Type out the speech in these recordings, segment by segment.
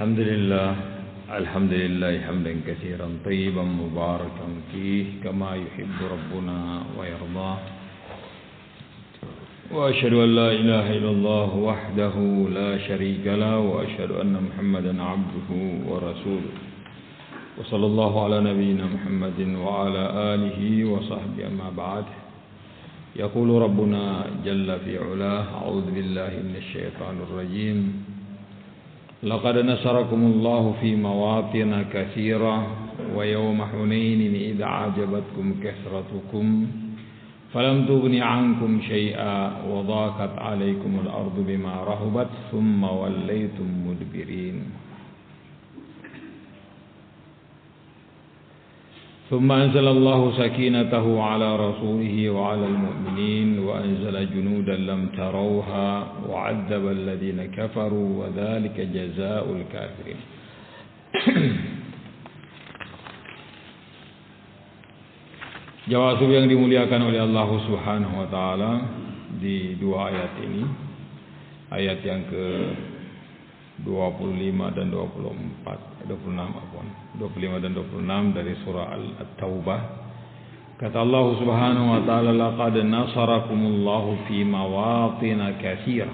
الحمد لله حمدا كثيرا طيبا مباركا فيه كما يحب ربنا ويرضاه وأشهد أن لا إله إلا الله وحده لا شريك له وأشهد أن محمدا عبده ورسوله وصلى الله على نبينا محمد وعلى آله وصحبه أما بعد يقول ربنا جل في علاه أعوذ بالله من الشيطان الرجيم لقد نصركم الله في مواطن كثيرة ويوم حنين إذ أعجبتكم كثرتكم فلم تغن عنكم شيئا وضاقت عليكم الأرض بما رحبت ثم وليتم مدبرين ثم أنزل الله سكينته على رسوله وعلى المؤمنين وأنزل جنودا لم تروها وعذب الذين كفروا وذلك جزاء الكافرين. Jawab yang dimuliakan oleh Allah Subhanahu wa taala di dua ayat ini, ayat yang ke 25 dan 25 dan 26 dari surah At-Taubah. Kata Allah Subhanahu wa taala, laqad nasarakumullahu fi mawatin katsirah.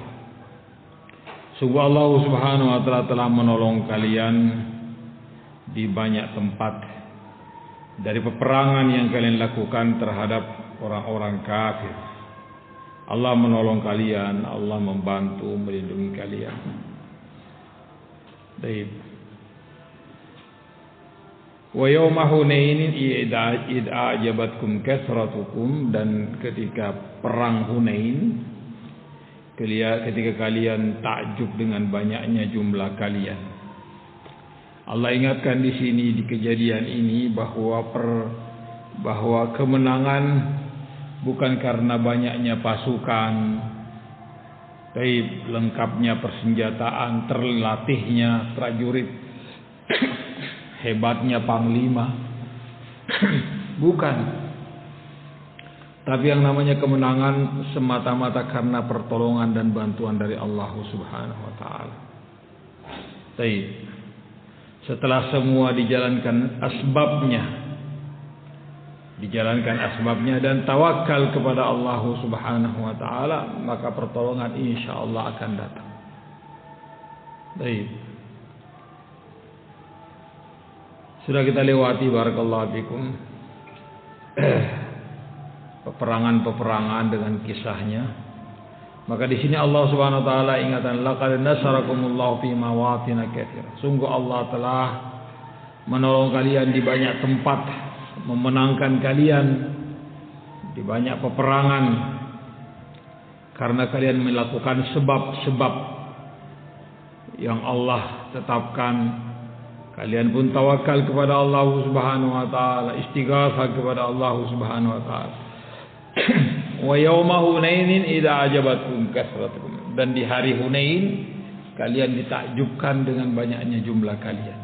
Sungguh Allah Subhanahu wa taala telah menolong kalian di banyak tempat dari peperangan yang kalian lakukan terhadap orang-orang kafir. Allah menolong kalian, Allah membantu, melindungi kalian. Baik. Wa yawma Hunain id a'jabatkum kathratukum, dan ketika perang Hunain ketika kalian takjub dengan banyaknya jumlah kalian. Allah ingatkan di sini di kejadian ini bahwa kemenangan bukan karena banyaknya pasukan, tapi lengkapnya persenjataan, terlatihnya prajurit, hebatnya panglima. Bukan. Tapi yang namanya kemenangan semata-mata karena pertolongan dan bantuan dari Allah Subhanahu wa taala. Baik. Setelah semua dijalankan asbabnya dan tawakal kepada Allah Subhanahu wa taala, maka pertolongan insyaallah akan datang. Baik. Sudah kita lewati barakallahu fikum peperangan dengan kisahnya. Maka di sini Allah Subhanahu wa taala ingatkan, laqad nasarakumullahu fi mawatin katsirah. Sungguh Allah telah menolong kalian di banyak tempat, memenangkan kalian di banyak peperangan karena kalian melakukan sebab-sebab yang Allah tetapkan. Kalian pun tawakal kepada Allah Subhanahu wa taala, istighatsah kepada Allah Subhanahu wa taala. Wa yauma Hunain idza ajabatkum kasratukum, dan di hari Hunain kalian ditakjubkan dengan banyaknya jumlah kalian.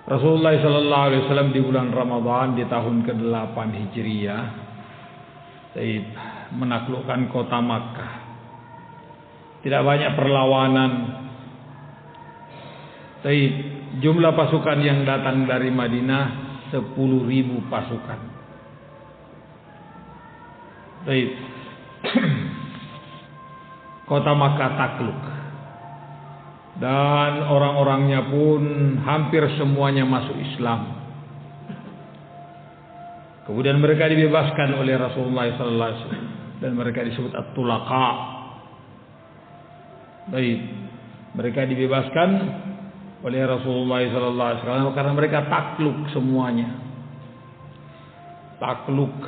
Rasulullah sallallahu alaihi wasallam di bulan Ramadan di tahun ke-8 Hijriah menaklukkan kota Makkah. Tidak banyak perlawanan. Tapi jumlah pasukan yang datang dari Madinah 10.000 pasukan. Baik. Kota Makkah takluk. Dan orang-orangnya pun hampir semuanya masuk Islam. Kemudian mereka dibebaskan oleh Rasulullah sallallahu alaihi wasallam dan mereka disebut at-tulaqa. Baik. Mereka dibebaskan oleh Rasulullah sallallahu alaihi wasallam karena mereka takluk semuanya. Takluk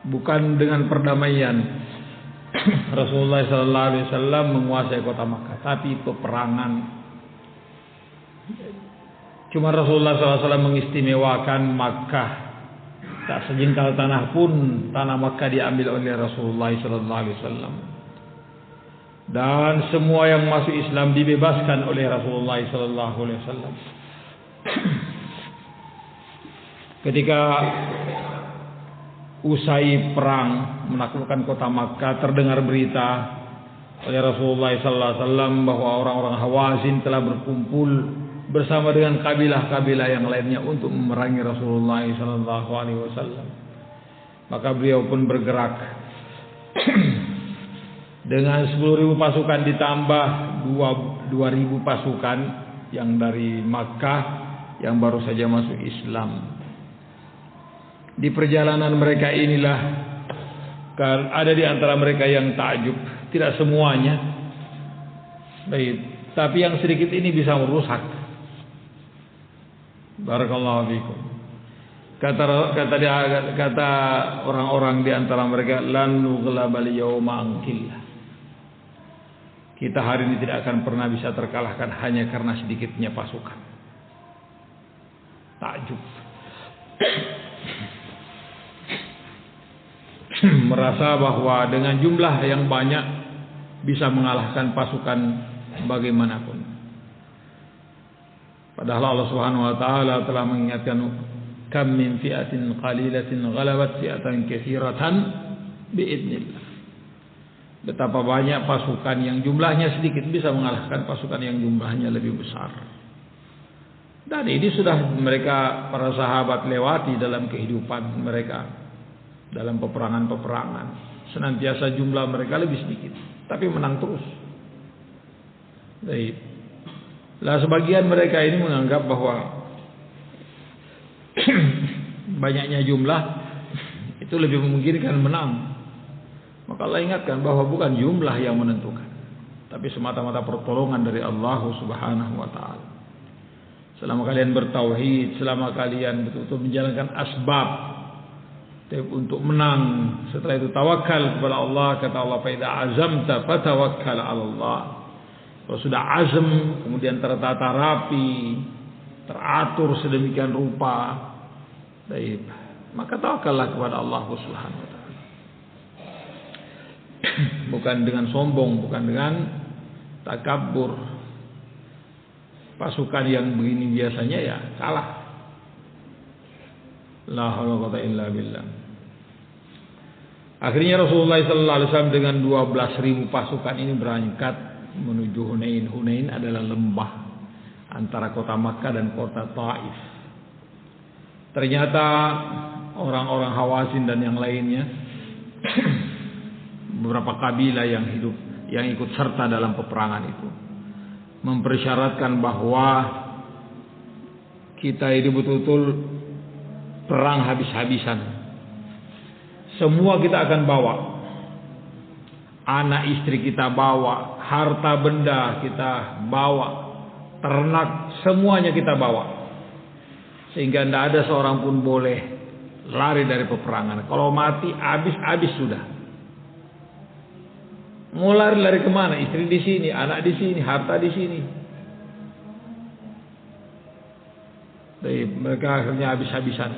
bukan dengan perdamaian. Rasulullah sallallahu alaihi wasallam menguasai kota Makkah, tapi peperangan. Cuma Rasulullah sallallahu alaihi wasallam mengistimewakan Makkah. Tak sejengkal tanah pun tanah Makkah diambil oleh Rasulullah sallallahu alaihi wasallam. Dan semua yang masuk Islam dibebaskan oleh Rasulullah sallallahu alaihi wasallam. Ketika usai perang menaklukkan kota Makkah, terdengar berita oleh Rasulullah sallallahu alaihi wasallam bahwa orang-orang Hawazin telah berkumpul bersama dengan kabilah-kabilah yang lainnya untuk memerangi Rasulullah sallallahu alaihi wasallam. Maka beliau pun bergerak dengan 10.000 pasukan ditambah 2.000 pasukan yang dari Makkah yang baru saja masuk Islam. Di perjalanan mereka inilah ada di antara mereka yang takjub, tidak semuanya, baik, tapi yang sedikit ini bisa merusak. Barakallahu fikum. Kata orang-orang di antara mereka, lan nughlabal yawma ankillah. Kita hari ini tidak akan pernah bisa terkalahkan hanya karena sedikitnya pasukan. Takjub. Merasa bahwa dengan jumlah yang banyak bisa mengalahkan pasukan bagaimanapun. Padahal Allah Subhanahu wa taala telah mengingatkan, kam min fi'atin qalilatin ghalabat fi'atan katsiratan biidznillah. Betapa banyak pasukan yang jumlahnya sedikit bisa mengalahkan pasukan yang jumlahnya lebih besar. Dan ini sudah mereka para sahabat lewati dalam kehidupan mereka, dalam peperangan-peperangan. Senantiasa jumlah mereka lebih sedikit, tapi menang terus. Baik. Lah sebagian mereka ini menganggap bahwa banyaknya jumlah itu lebih memungkinkan menang. Maka Allah ingatkan bahwa bukan jumlah yang menentukan, tapi semata-mata pertolongan dari Allah Subhanahu wa taala. Selama kalian bertauhid, selama kalian betul-betul menjalankan asbab untuk menang, setelah itu tawakal kepada Allah. Kata Allah, fa idza azamta fatawakkal 'ala Allah. Kalau sudah azam, kemudian tertata rapi, teratur sedemikian rupa, baik, maka tawakallah kepada Allah Subhanahu wa taala. Bukan dengan sombong, bukan dengan takabur. Pasukan yang begini biasanya ya kalah. La haula wa la quwwata illa billah. Akhirnya Rasulullah sallallahu alaihi wasallam dengan 12.000 pasukan ini berangkat menuju Hunain. Hunain adalah lembah antara kota Makkah dan kota Taif. Ternyata orang-orang Hawazin dan yang lainnya, beberapa kabilah yang ikut serta dalam peperangan itu, mempersyaratkan bahwa kita ini betul-betul perang habis-habisan. Semua kita akan bawa. Anak istri kita bawa, harta benda kita bawa, ternak semuanya kita bawa. Sehingga tidak ada seorang pun boleh lari dari peperangan. Kalau mati habis sudah. Mau lari kemana? Istri di sini, anak di sini, harta di sini. Jadi mereka akhirnya habis-habisan.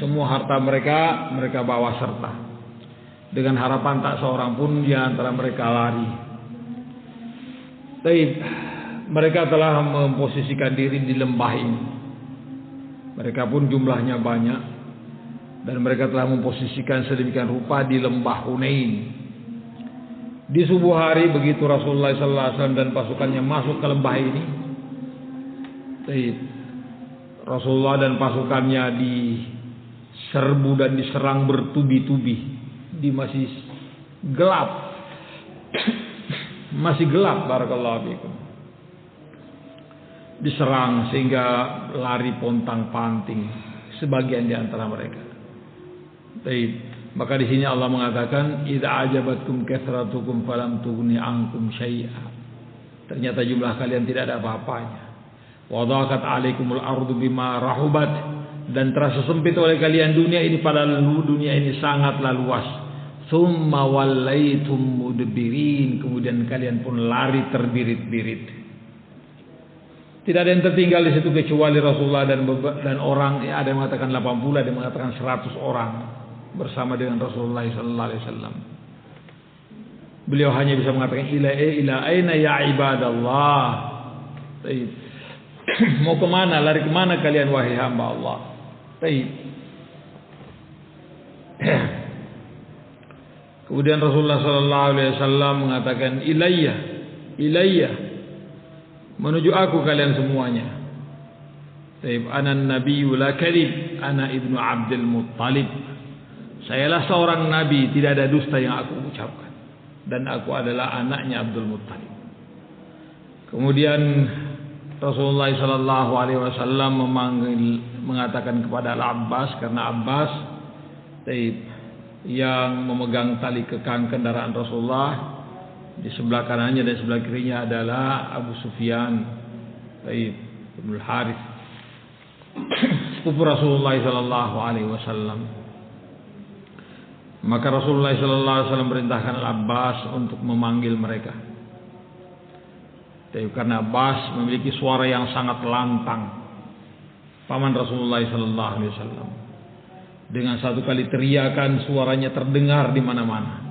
Semua harta mereka bawa serta, dengan harapan tak seorang pun di antara mereka lari. Tapi mereka telah memposisikan diri di lembah ini. Mereka pun jumlahnya banyak, dan mereka telah memposisikan sedemikian rupa di lembah Hunain. Di subuh hari begitu Rasulullah SAW dan pasukannya masuk ke lembah ini, Rasulullah dan pasukannya diserbu dan diserang bertubi-tubi. Di masih gelap, masih gelap, barakallahu fikum. Diserang sehingga lari pontang-panting sebagian di antara mereka. Maka di sini Allah mengatakan, idza ajabatkum kathratukum falam tughni ankum syai'a. Ternyata jumlah kalian tidak ada apa-apanya. Wa dhaqat 'alaikumul ardu bima rahubat, dan terasa sempit oleh kalian dunia ini, padahal dunia ini sangatlah luas. Tsumma wallaitum mudbirin, kemudian kalian pun lari terbirit-birit. Tidak ada yang tertinggal di situ kecuali Rasulullah dan orang, ya, ada yang mengatakan 80, ada yang mengatakan 100 orang bersama dengan Rasulullah sallallahu alaihi wasallam. Beliau hanya bisa mengatakan ila aina ya ibadallah. Mau kemana, lari kemana kalian wahai hamba Allah? Kemudian Rasulullah sallallahu alaihi wasallam mengatakan, ilayya, ilayya, menuju aku kalian semuanya. Taib, ana nabiyyu la kadhib, ana ibnu Abdul Muttalib. Sayalah seorang nabi, tidak ada dusta yang aku ucapkan, dan aku adalah anaknya Abdul Muttalib. Kemudian Rasulullah sallallahu alaihi wasallam mengatakan kepada Al-Abbas, karena Abbas taib, yang memegang tali kekang kendaraan Rasulullah, di sebelah kanannya dan sebelah kirinya adalah Abu Sufyan taib bin Harith, sepupu Rasulullah sallallahu alaihi wasallam. Maka Rasulullah sallallahu alaihi wasallam perintahkan Al-Abbas untuk memanggil mereka. Karena Abbas memiliki suara yang sangat lantang, paman Rasulullah sallallahu alaihi wasallam. Dengan satu kali teriakan suaranya terdengar di mana-mana.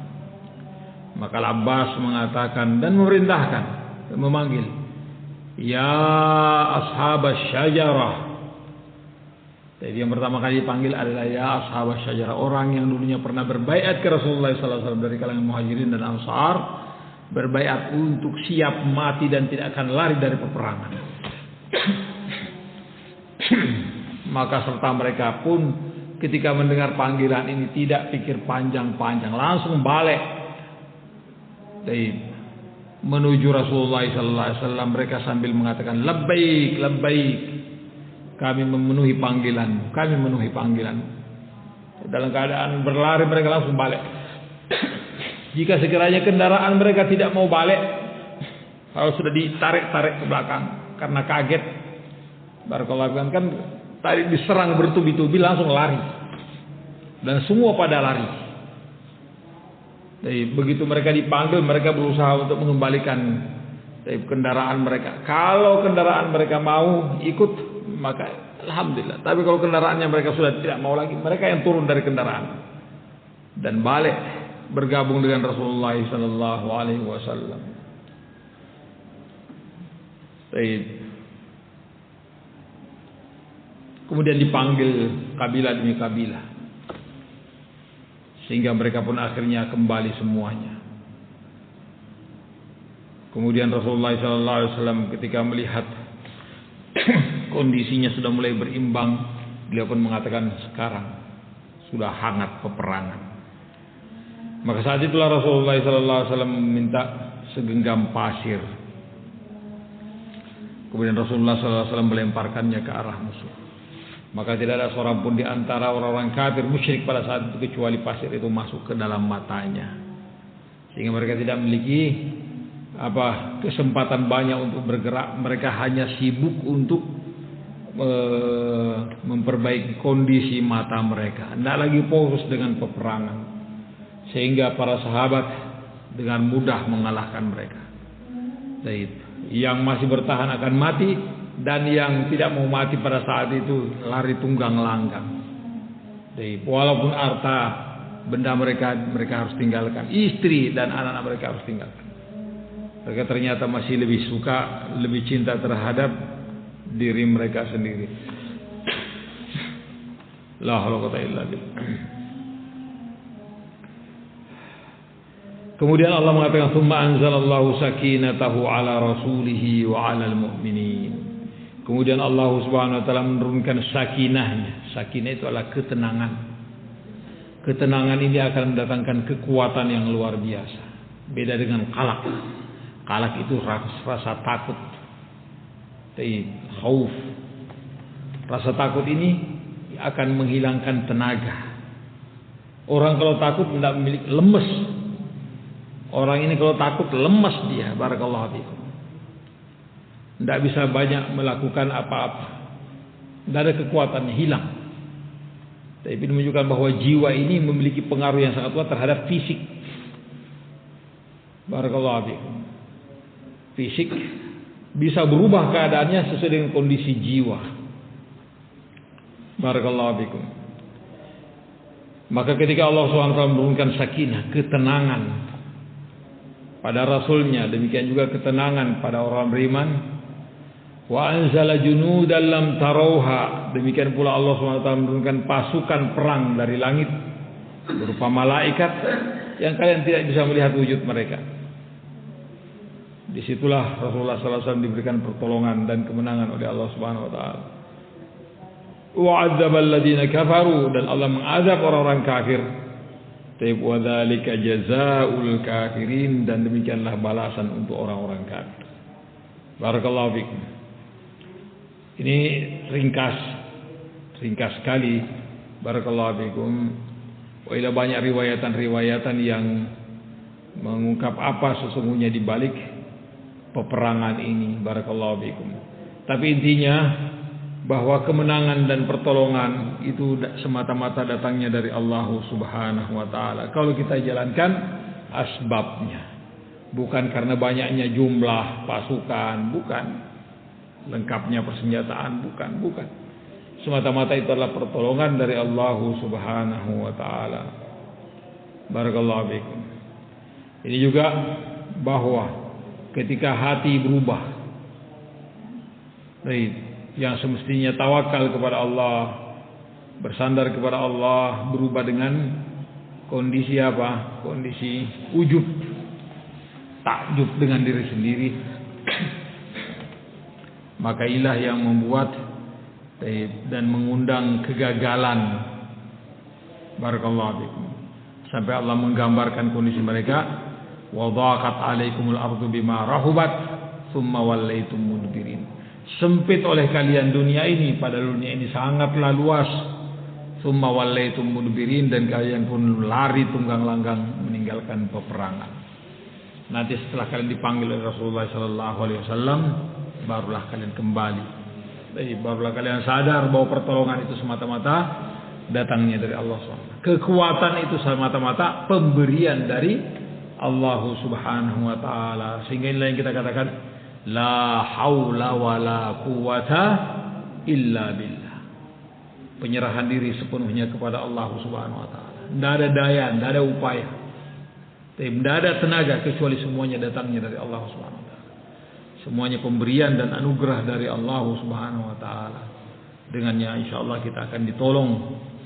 Maka Abbas mengatakan dan memerintahkan dan memanggil, ya ashabas syajarah. Jadi yang pertama kali dipanggil adalah ya ashabas syajarah, orang yang dulunya pernah berbaiat ke Rasulullah sallallahu alaihi wasallam dari kalangan Muhajirin dan Ansar, berbaiat untuk siap mati dan tidak akan lari dari peperangan. Maka serta mereka pun ketika mendengar panggilan ini tidak pikir panjang-panjang, langsung balik menuju Rasulullah sallallahu alaihi wasallam. Mereka sambil mengatakan labbaik, labbaik, kami memenuhi panggilan, kami memenuhi panggilan. Dalam keadaan berlari mereka langsung balik. Jika sekiranya kendaraan mereka tidak mau balik, kalau sudah ditarik-tarik ke belakang karena kaget, barakallahu kan tadi diserang bertubi-tubi, langsung lari. Dan semua pada lari. Jadi begitu mereka dipanggil, mereka berusaha untuk mengembalikan kendaraan mereka. Kalau kendaraan mereka mau ikut, maka alhamdulillah. Tapi kalau kendaraannya mereka sudah tidak mau lagi, mereka yang turun dari kendaraan dan balik bergabung dengan Rasulullah sallallahu alaihi wasallam. Kemudian dipanggil kabilah demi kabilah, sehingga mereka pun akhirnya kembali semuanya. Kemudian Rasulullah SAW ketika melihat kondisinya sudah mulai berimbang, beliau pun mengatakan sekarang sudah hangat peperangan. Maka saat itulah Rasulullah SAW meminta segenggam pasir. Kemudian Rasulullah SAW melemparkannya ke arah musuh. Maka tidak ada seorang pun di antara orang-orang kafir musyrik pada saat itu kecuali pasir itu masuk ke dalam matanya, sehingga mereka tidak memiliki kesempatan banyak untuk bergerak. Mereka hanya sibuk untuk memperbaiki kondisi mata mereka, tidak lagi fokus dengan peperangan, sehingga para sahabat dengan mudah mengalahkan mereka. Yang masih bertahan akan mati, dan yang tidak mau mati pada saat itu lari tunggang langgang. Jadi walaupun harta benda mereka harus tinggalkan, istri dan anak-anak mereka harus tinggalkan. Mereka ternyata masih lebih suka, lebih cinta terhadap diri mereka sendiri. La haula wala illa billah. Kemudian Allah mengatakan, "Tsumma anzalallahu sakinatahu ala rasulihi wa 'alal mu'minin." Kemudian Allah Subhanahu wa taala menurunkan sakinahnya. Sakinah itu adalah ketenangan. Ketenangan ini akan mendatangkan kekuatan yang luar biasa. Beda dengan qalaq. Qalaq itu rasa takut. Khauf. Rasa takut ini akan menghilangkan tenaga. Orang kalau takut tidak memiliki, lemes. Orang ini kalau takut lemas dia, barakallahu fiikum. Tidak bisa banyak melakukan apa-apa. Tidak ada kekuatannya, hilang. Tapi menunjukkan bahwa jiwa ini memiliki pengaruh yang sangat kuat terhadap fisik. Barakallahu fiikum. Fisik bisa berubah keadaannya sesuai dengan kondisi jiwa. Barakallahu fiikum. Maka ketika Allah SWT menurunkan sakinah, ketenangan pada Rasulnya, demikian juga ketenangan pada orang beriman. Wa anzala junudan lam tarauha, demikian pula Allah SWT menurunkan pasukan perang dari langit berupa malaikat yang kalian tidak bisa melihat wujud mereka. Disitulah Rasulullah SAW diberikan pertolongan dan kemenangan oleh Allah Subhanahu Wa Taala. Wa'adzabal ladzina kafaru, dan Allah mengazab orang-orang kafir. Wa dzalika jazaa'ul kafirin, dan demikianlah balasan untuk orang-orang kafir. Barakallahu fikum. Ini ringkas sekali. Barakallahu fikum. Wailah banyak riwayatan-riwayatan yang mengungkap apa sesungguhnya di balik peperangan ini. Barakallahu fikum. Tapi intinya bahwa kemenangan dan pertolongan itu semata-mata datangnya dari Allah Subhanahu wa taala. Kalau kita jalankan asbabnya, bukan karena banyaknya jumlah pasukan, bukan lengkapnya persenjataan, bukan. Semata-mata itu adalah pertolongan dari Allah Subhanahu wa taala. Barakallahu fikum. Ini juga bahwa ketika hati berubah, yang semestinya tawakal kepada Allah, bersandar kepada Allah, berubah dengan kondisi apa? Kondisi ujub, takjub dengan diri sendiri. Maka ilah yang membuat dan mengundang kegagalan. Barakallahu fikum. Sampai Allah menggambarkan kondisi mereka, wa dhaqat 'alaikumul ardu bima rahubat tsumma wallaitum mudbirin. Sempit oleh kalian dunia ini, padahal dunia ini sangatlah luas. Tsumma wallaitum mudbirin, dan kalian pun lari tunggang langgang meninggalkan peperangan. Nanti setelah kalian dipanggil oleh Rasulullah sallallahu alaihi wasallam, barulah kalian kembali. Barulah kalian sadar bahwa pertolongan itu semata-mata datangnya dari Allah SWT. Kekuatan itu semata-mata pemberian dari Allah Subhanahu wa taala. Sehingga inilah yang kita katakan la haula wala quwata illa billah. Penyerahan diri sepenuhnya kepada Allah Subhanahu wa taala. Tidak ada daya, tidak ada upaya, tidak ada tenaga, kecuali semuanya datangnya dari Allah Subhanahu wa taala. Semuanya pemberian dan anugerah dari Allah Subhanahu wa taala. Dengannya insyaallah kita akan ditolong,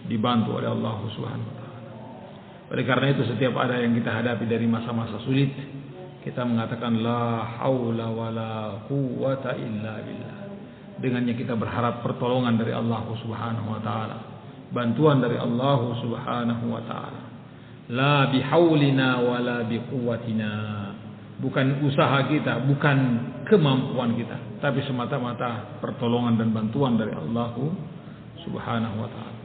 dibantu oleh Allah Subhanahu wa taala. Oleh karena itu setiap ada yang kita hadapi dari masa-masa sulit, kita mengatakan la haula wala quwata illa billah. Dengannya kita berharap pertolongan dari Allah Subhanahu wa taala, bantuan dari Allah Subhanahu wa taala. La bihaulina wala biquwwatina. Bukan usaha kita, bukan kemampuan kita, tapi semata-mata pertolongan dan bantuan dari Allah Subhanahu wa taala.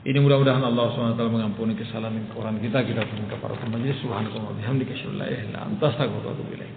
Ini mudah-mudahan Allah SWT mengampuni kesalahan dan kekurangan kita. Kita pun kepada majelis. Subhanallahi wa bihamdihi, asyhadu an la ilaha illa anta, astaghfiruka wa atubu ilaik.